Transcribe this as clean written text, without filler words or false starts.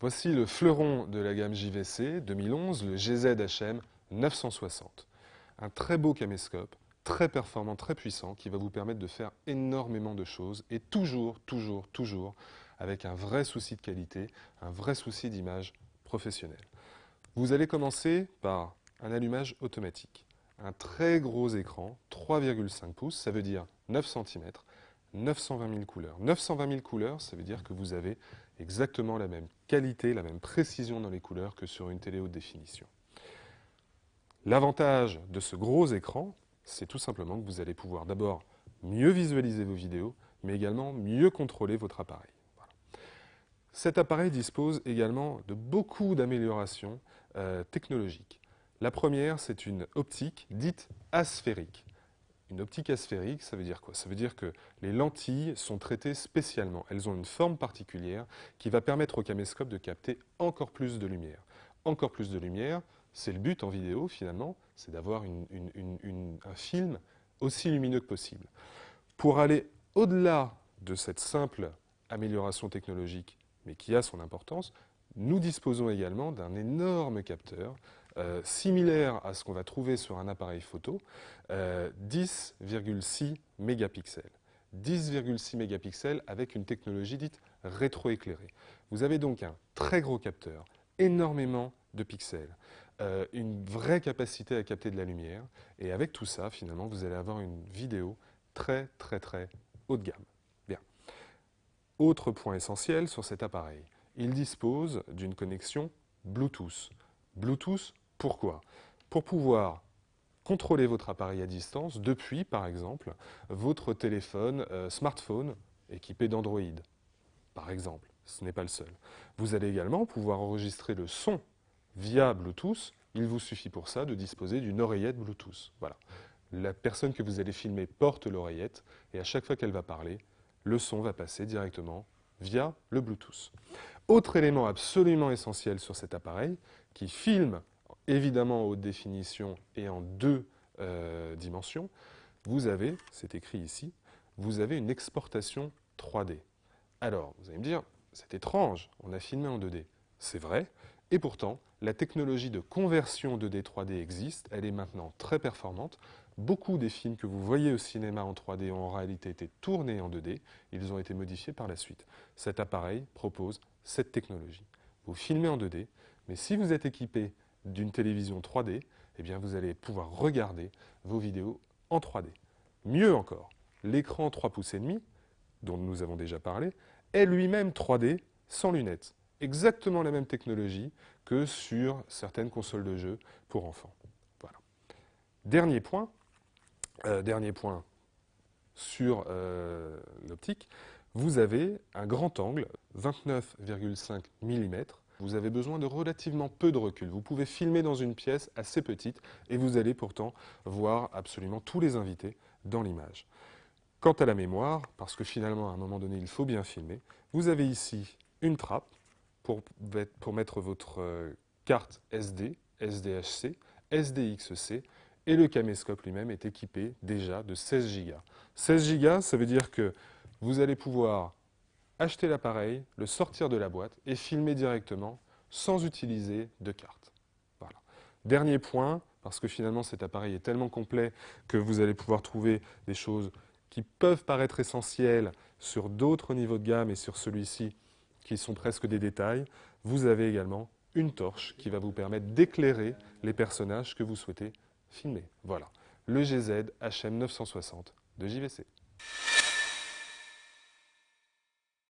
Voici le fleuron de la gamme JVC 2011, le GZ-HM 960. Un très beau caméscope, très performant, très puissant, qui va vous permettre de faire énormément de choses et toujours avec un vrai souci de qualité, un vrai souci d'image professionnelle. Vous allez commencer par un allumage automatique. Un très gros écran, 3,5 pouces, ça veut dire 9 cm, 920 000 couleurs. 920 000 couleurs, ça veut dire que vous avez exactement la même qualité, la même précision dans les couleurs que sur une télé haute définition. L'avantage de ce gros écran, c'est tout simplement que vous allez pouvoir d'abord mieux visualiser vos vidéos, mais également mieux contrôler votre appareil. Voilà. Cet appareil dispose également de beaucoup d'améliorations technologiques. La première, c'est une optique dite asphérique. Une optique asphérique, ça veut dire quoi? Ça veut dire que les lentilles sont traitées spécialement. Elles ont une forme particulière qui va permettre au caméscope de capter encore plus de lumière. Encore plus de lumière, c'est le but en vidéo finalement, c'est d'avoir un film aussi lumineux que possible. Pour aller au-delà de cette simple amélioration technologique, mais qui a son importance, nous disposons également d'un énorme capteur similaire à ce qu'on va trouver sur un appareil photo, 10,6 mégapixels. 10,6 mégapixels avec une technologie dite rétroéclairée. Vous avez donc un très gros capteur, énormément de pixels, une vraie capacité à capter de la lumière, et avec tout ça, finalement, vous allez avoir une vidéo très haut de gamme. Bien. Autre point essentiel sur cet appareil, il dispose d'une connexion Bluetooth. Bluetooth, pourquoi? Pour pouvoir contrôler votre appareil à distance depuis, par exemple, votre téléphone smartphone équipé d'Android. Par exemple, ce n'est pas le seul. Vous allez également pouvoir enregistrer le son via Bluetooth. Il vous suffit pour ça de disposer d'une oreillette Bluetooth. Voilà. La personne que vous allez filmer porte l'oreillette et à chaque fois qu'elle va parler, le son va passer directement via le Bluetooth. Autre élément absolument essentiel sur cet appareil, qui filme évidemment en haute définition et en deux dimensions, vous avez, c'est écrit ici, vous avez une exportation 3D. Alors, vous allez me dire, c'est étrange, on a filmé en 2D. C'est vrai, et pourtant, la technologie de conversion 2D 3D existe, elle est maintenant très performante. Beaucoup des films que vous voyez au cinéma en 3D ont en réalité été tournés en 2D, ils ont été modifiés par la suite. Cet appareil propose cette technologie. Vous filmez en 2D, mais si vous êtes équipé d'une télévision 3D, eh bien vous allez pouvoir regarder vos vidéos en 3D. Mieux encore, l'écran 3,5 pouces, dont nous avons déjà parlé, est lui-même 3D sans lunettes. Exactement la même technologie que sur certaines consoles de jeux pour enfants. Voilà. Dernier point sur l'optique, vous avez un grand angle, 29,5 mm. Vous avez besoin de relativement peu de recul. Vous pouvez filmer dans une pièce assez petite et vous allez pourtant voir absolument tous les invités dans l'image. Quant à la mémoire, parce que finalement à un moment donné il faut bien filmer, vous avez ici une trappe pour mettre votre carte SD, SDHC, SDXC, et le caméscope lui-même est équipé déjà de 16 Go. 16 Go, ça veut dire que vous allez pouvoir acheter l'appareil, le sortir de la boîte et filmer directement sans utiliser de carte. Voilà. Dernier point, parce que finalement cet appareil est tellement complet que vous allez pouvoir trouver des choses qui peuvent paraître essentielles sur d'autres niveaux de gamme et sur celui-ci qui sont presque des détails, vous avez également une torche qui va vous permettre d'éclairer les personnages que vous souhaitez filmer. Voilà, le GZ HM 960 de JVC.